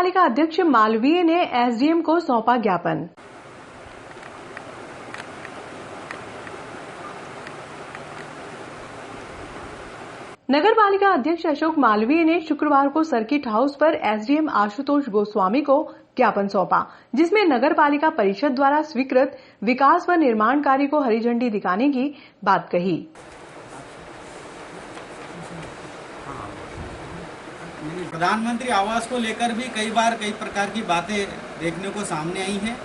पालिका अध्यक्ष मालवीय ने एसडीएम को सौंपा ज्ञापन। नगर पालिका अध्यक्ष अशोक मालवीय ने शुक्रवार को सर्किट हाउस पर एसडीएम आशुतोष गोस्वामी को ज्ञापन सौंपा, जिसमें नगर पालिका परिषद द्वारा स्वीकृत विकास व निर्माण कार्य को हरी झंडी दिखाने की बात कही। प्रधानमंत्री आवास को लेकर भी कई बार कई प्रकार की बातें देखने को सामने आई हैं।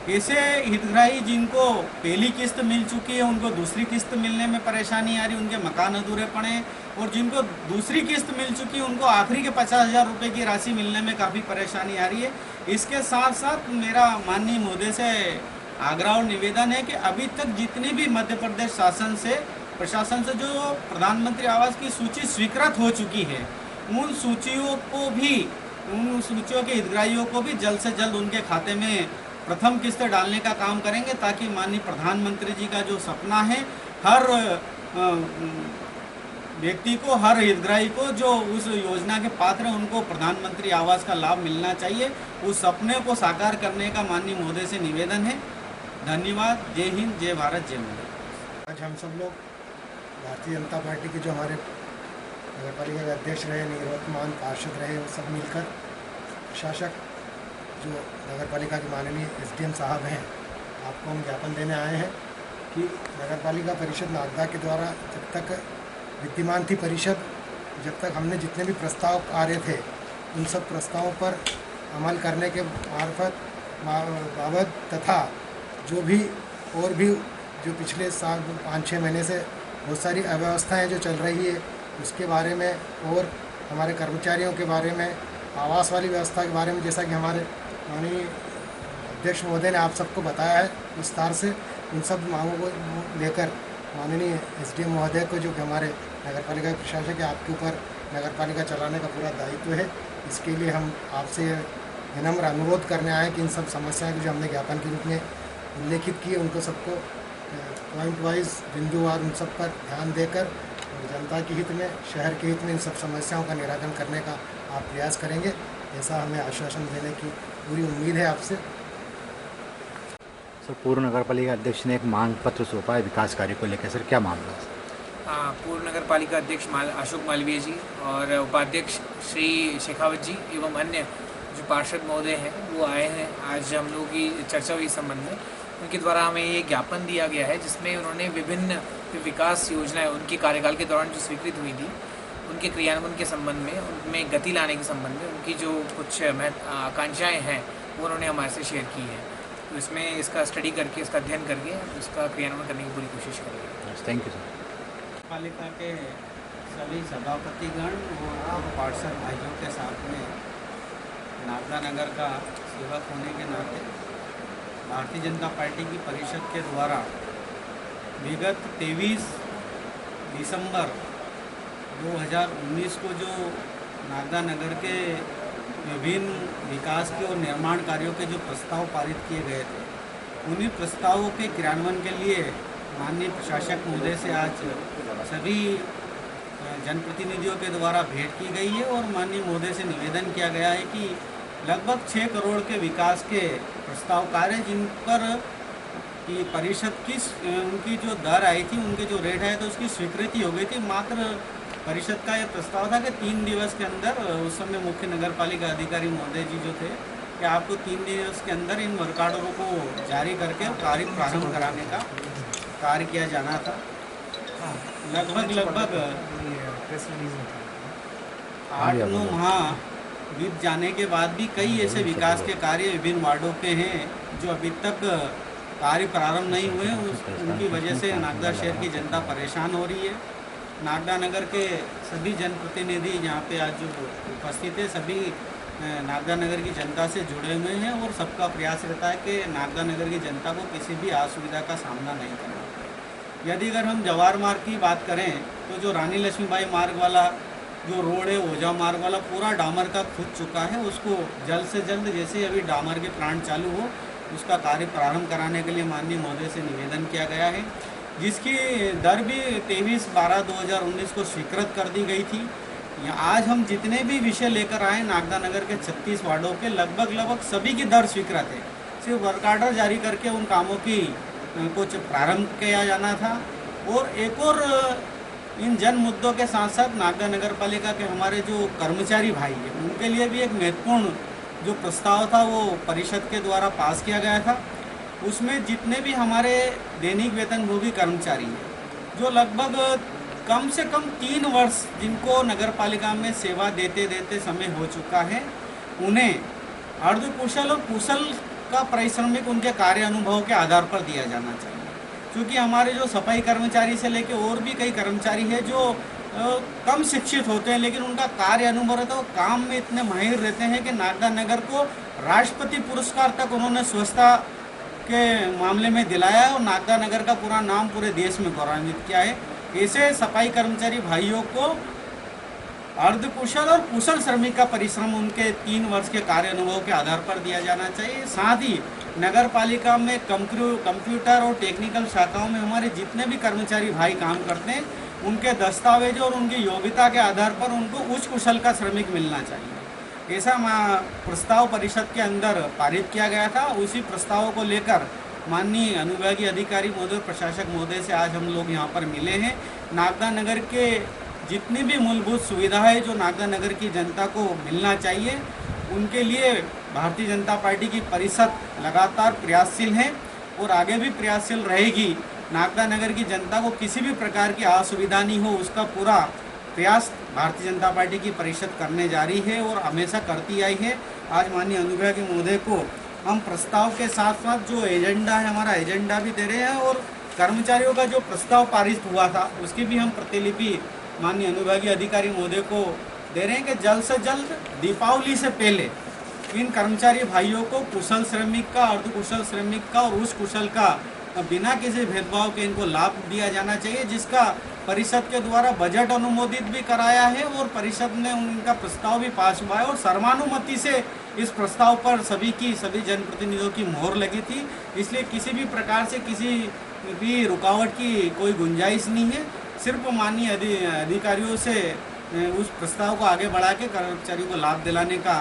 ऐसे हितग्राही जिनको पहली किस्त मिल चुकी है, उनको दूसरी किस्त मिलने में परेशानी आ रही, उनके मकान अधूरे पड़े हैं, और जिनको दूसरी किस्त मिल चुकी है उनको आखिरी के 50,000 रुपये की राशि मिलने में काफ़ी परेशानी आ रही है। इसके साथ साथ मेरा माननीय महोदय से आग्रह और निवेदन है कि अभी तक जितनी भी मध्य प्रदेश प्रशासन से जो प्रधानमंत्री आवास की सूची स्वीकृत हो चुकी है, उन सूचियों के हितग्राहियों को भी जल्द से जल्द उनके खाते में प्रथम किस्त डालने का काम करेंगे, ताकि माननीय प्रधानमंत्री जी का जो सपना है, हर व्यक्ति को, हर हितग्राही को जो उस योजना के पात्र हैं, उनको प्रधानमंत्री आवास का लाभ मिलना चाहिए। उस सपने को साकार करने का माननीय महोदय से निवेदन है। धन्यवाद। जय हिंद, जय भारत, जय मोदी। आज हम सब लोग भारतीय जनता पार्टी के जो हमारे नगर पालिका के अध्यक्ष रहे, निवर्तमान पार्षद रहे, वो सब मिलकर शासक जो नगर पालिका के माननीय एसडीएम साहब हैं, आपको हम ज्ञापन देने आए हैं कि नगर पालिका परिषद नागदा के द्वारा जब तक विद्यमान थी परिषद, जब तक हमने जितने भी प्रस्ताव आ रहे थे, उन सब प्रस्तावों पर अमल करने के बाबत तथा जो भी और भी जो पिछले 5-6 महीने से बहुत सारी अव्यवस्थाएं जो चल रही है उसके बारे में, और हमारे कर्मचारियों के बारे में, आवास वाली व्यवस्था के बारे में, जैसा कि हमारे माननीय अध्यक्ष महोदय ने आप सबको बताया है विस्तार से, उन सब मांगों को लेकर माननीय एसडीएम महोदय को, जो कि हमारे नगर पालिका के प्रशासक है, आपके ऊपर नगर पालिका चलाने का पूरा दायित्व है। इसके लिए हम आपसे विनम्र अनुरोध करने आए कि इन सब समस्याएं जो हमने ज्ञापन के रूप में उल्लेखित किए, उनको सबको पॉइंट वाइज बिंदुवार उन सब पर ध्यान देकर और जनता के हित में, शहर के हित में इन सब समस्याओं का निराकरण करने का आप प्रयास करेंगे, ऐसा हमें आश्वासन देने की पूरी उम्मीद है आपसे। सर, पूर्व नगर पालिका अध्यक्ष ने एक मांग पत्र सौंपा है विकास कार्य को लेकर, सर क्या मामला है? पूर्व नगर पालिका अध्यक्ष अशोक मालवीय जी और उपाध्यक्ष श्री शेखावत जी एवं अन्य जो पार्षद महोदय हैं वो आए हैं। आज हम लोगों की चर्चा हुई इस संबंध में। उनके द्वारा हमें ये ज्ञापन दिया गया है, जिसमें उन्होंने विभिन्न विकास योजनाएं उनके कार्यकाल के दौरान जो स्वीकृत हुई थी, उनके क्रियान्वयन के संबंध में, उनमें गति लाने के संबंध में उनकी जो कुछ आकांक्षाएँ हैं वो उन्होंने हमारे से शेयर की हैं। तो इसमें इसका स्टडी करके, इसका अध्ययन करके इसका क्रियान्वयन करने की पूरी कोशिश करेंगे। Thank you sir. पालिका के सभी सभापतिगण और पार्षद भाइयों के साथ में नागदा नगर का सेवक होने के नाते भारतीय जनता पार्टी की परिषद के द्वारा विगत 23 दिसंबर 2019 को जो नागदा नगर के विभिन्न विकास के और निर्माण कार्यों के जो प्रस्ताव पारित किए गए थे, उन्हीं प्रस्तावों के क्रियान्वयन के लिए माननीय प्रशासक महोदय से आज सभी जनप्रतिनिधियों के द्वारा भेंट की गई है और माननीय महोदय से निवेदन किया गया है कि लगभग 6 करोड़ के विकास के प्रस्ताव कार्य, जिन पर कि परिषद की उनकी जो दर आई थी, उनके जो रेट आए थे, उसकी स्वीकृति हो गई थी। मात्र परिषद का यह प्रस्ताव था कि 3 दिवस के अंदर, उस समय मुख्य नगर पालिका अधिकारी महोदय जी जो थे, कि आपको 3 दिवस के अंदर इन वर्क ऑर्डरों को जारी करके कार्य प्रारंभ कराने का कार्य किया जाना था। लगभग 8-9 माह बीत जाने के बाद भी कई ऐसे विकास के कार्य विभिन्न वार्डों के हैं जो अभी तक कार्य प्रारंभ नहीं हुए। उनकी वजह से नागदा शहर की जनता परेशान हो रही है। नागदा नगर के सभी जनप्रतिनिधि यहाँ पे आज जो उपस्थित है, सभी नागदा नगर की जनता से जुड़े हुए हैं और सबका प्रयास रहता है कि नागदा नगर की जनता को किसी भी असुविधा का सामना नहीं करना। यदि अगर हम जवाहर मार्ग की बात करें तो जो रानी लक्ष्मीबाई मार्ग वाला जो रोड है, ओझा मार्ग वाला, पूरा डामर का खुद चुका है। उसको जल्द से जल्द, जैसे अभी डामर के प्लांट चालू हो, उसका कार्य प्रारंभ कराने के लिए माननीय महोदय से निवेदन किया गया है, जिसकी दर भी 23/12/2019 को स्वीकृत कर दी गई थी। आज हम जितने भी विषय लेकर आए नागदा नगर के 36 वार्डों के लगभग सभी की दर स्वीकृत है। सिर्फ वर्क आर्डर जारी करके उन कामों की कुछ प्रारंभ किया जाना था। और एक और इन जन मुद्दों के साथ साथ नागदा नगर पालिका के हमारे जो कर्मचारी भाई हैं उनके लिए भी एक महत्वपूर्ण जो प्रस्ताव था वो परिषद के द्वारा पास किया गया था। उसमें जितने भी हमारे दैनिक वेतनभोगी कर्मचारी हैं जो लगभग कम से कम 3 वर्ष जिनको नगर पालिका में सेवा देते देते समय हो चुका है, उन्हें अर्ध कुशल और कुशल का पारिश्रमिक उनके कार्य अनुभव के आधार पर दिया जाना चाहिए। क्योंकि हमारे जो सफाई कर्मचारी से लेके और भी कई कर्मचारी हैं जो कम शिक्षित होते हैं लेकिन उनका कार्य अनुभव रहता है, वो काम में इतने माहिर रहते हैं कि नागदा नगर को राष्ट्रपति पुरस्कार तक उन्होंने स्वच्छता के मामले में दिलाया है और नागदा नगर का पूरा नाम पूरे देश में गौरवान्वित किया है। ऐसे सफाई कर्मचारी भाइयों को अर्धकुशल और कुशल श्रमिक का परिश्रम उनके 3 वर्ष के कार्य अनुभव के आधार पर दिया जाना चाहिए। साथ ही नगर पालिका में कंप्यूटर और टेक्निकल शाखाओं में हमारे जितने भी कर्मचारी भाई काम करते हैं उनके दस्तावेज और उनकी योग्यता के आधार पर उनको उच्च कुशल का श्रमिक मिलना चाहिए। ऐसा प्रस्ताव परिषद के अंदर पारित किया गया था। उसी प्रस्ताव को लेकर माननीय अनुविभागीय अधिकारी महोदय, प्रशासक महोदय से आज हम लोग यहाँ पर मिले हैं। नागदा नगर के जितनी भी मूलभूत सुविधाएं जो नागदा नगर की जनता को मिलना चाहिए उनके लिए भारतीय जनता पार्टी की परिषद लगातार प्रयासशील है और आगे भी प्रयासशील रहेगी। नागदा नगर की जनता को किसी भी प्रकार की असुविधा नहीं हो उसका पूरा प्रयास भारतीय जनता पार्टी की परिषद करने जा रही है और हमेशा करती आई है। आज माननीय अनुविभागीय महोदय को हम प्रस्ताव के साथ साथ जो एजेंडा है हमारा एजेंडा भी दे रहे हैं और कर्मचारियों का जो प्रस्ताव पारित हुआ था उसकी भी हम प्रतिलिपि माननीय अनुविभागीय अधिकारी महोदय को दे रहे हैं कि जल्द से जल्द दीपावली से पहले इन कर्मचारी भाइयों को कुशल श्रमिक का, अर्धकुशल श्रमिक का और उच्च कुशल का बिना किसी भेदभाव के इनको लाभ दिया जाना चाहिए, जिसका परिषद के द्वारा बजट अनुमोदित भी कराया है और परिषद ने उनका प्रस्ताव भी पास हुआ है और सर्वानुमति से इस प्रस्ताव पर सभी जनप्रतिनिधियों की मोहर लगी थी। इसलिए किसी भी प्रकार से किसी भी रुकावट की कोई गुंजाइश नहीं है। सिर्फ माननीय अधिकारियों से उस प्रस्ताव को आगे बढ़ा के कर्मचारियों को लाभ दिलाने का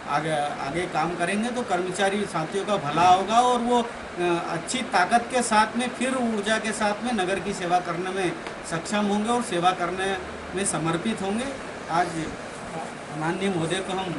आगे काम करेंगे तो कर्मचारी साथियों का भला होगा और वो अच्छी ताकत के साथ में फिर ऊर्जा के साथ में नगर की सेवा करने में सक्षम होंगे और सेवा करने में समर्पित होंगे। आज माननीय महोदय को हम